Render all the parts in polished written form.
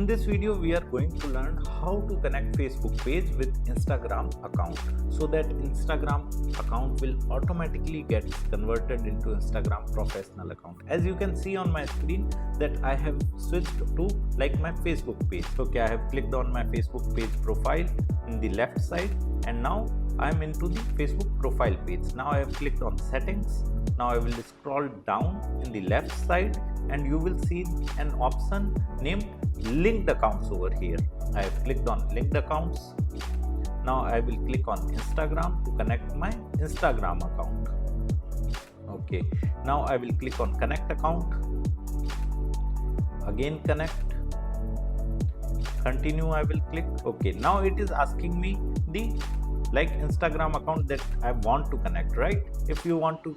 In this video, we are going to learn how to connect Facebook page with Instagram account so that Instagram account will automatically get converted into Instagram professional account. As you can see on my screen that I have switched to like my Facebook page. Okay, I have clicked on my Facebook page profile in the left side and now I am into the Facebook profile page. Now I have clicked on settings. Now I will scroll down in the left side and you will see an option named linked accounts over here. I have clicked on linked accounts. Now I will click on Instagram to connect my Instagram account. Okay, now I will click on connect account. Again connect. Continue, I will click. Okay, now it is asking me the Instagram account that I want to connect, right? If you want to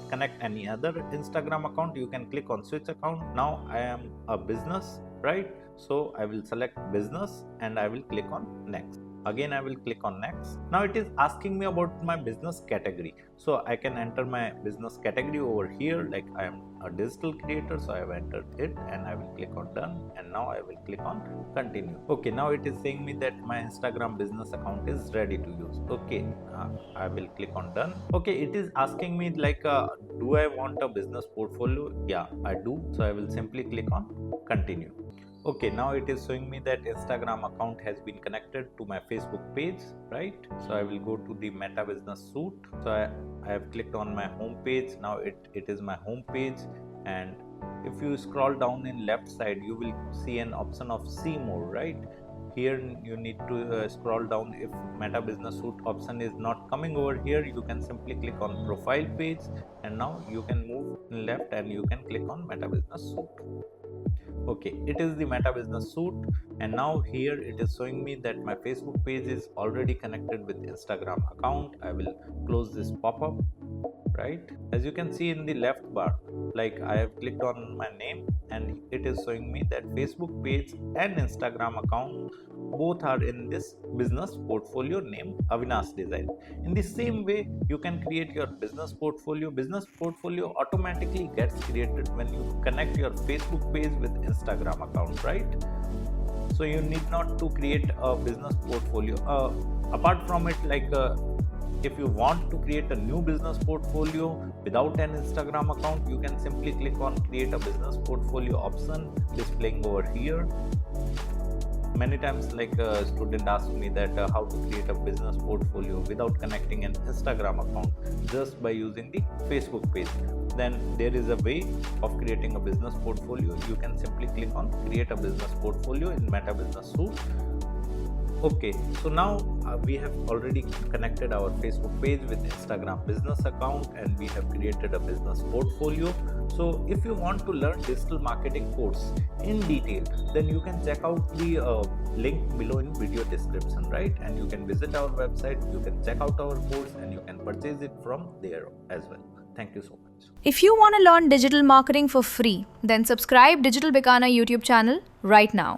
connect any other Instagram account, you can click on switch account. Now I am a business, right? So I will select business and I will click on next. Again I will click on next. Now it is asking me about my business category, so I can enter my business category over here. Like I am a digital creator, so I have entered it and I will click on done and now I will click on continue. Okay, now it is saying me that my Instagram business account is ready to use. Okay, I will click on done. Okay, it is asking me do I want a business portfolio? Yeah, I do. So I will simply click on continue. Okay, now it is showing me that Instagram account has been connected to my Facebook page, right? So I will go to the Meta Business Suite. So I have clicked on my home page. Now it is my home page, and if you scroll down in left side, you will see an option of see more, right? Here you need to scroll down. If Meta Business Suite option is not coming over here, you can simply click on profile page and now you can move left and you can click on Meta Business Suite. Okay, it is the Meta Business Suite and now here it is showing me that my Facebook page is already connected with Instagram account. I will close this pop-up, right? As you can see in the left bar, I have clicked on my name and it is showing me that Facebook page and Instagram account both are in this business portfolio named Avinash Design. In the same way, you can create your business portfolio. Business portfolio automatically gets created when you connect your Facebook page with Instagram account, right? So you need not to create a business portfolio. Apart from it, if you want to create a new business portfolio without an Instagram account, you can simply click on create a business portfolio option displaying over here. Many times a student asked me that how to create a business portfolio without connecting an Instagram account just by using the Facebook page. Then there is a way of creating a business portfolio. You can simply click on create a business portfolio in Meta Business Suite. Okay, so now we have already connected our Facebook page with Instagram business account and we have created a business portfolio. So if you want to learn digital marketing course in detail, then you can check out the link below in video description, right? And you can visit our website, you can check out our course and you can purchase it from there as well. Thank you so much. If you want to learn digital marketing for free, then subscribe Digital Bikana YouTube channel right now.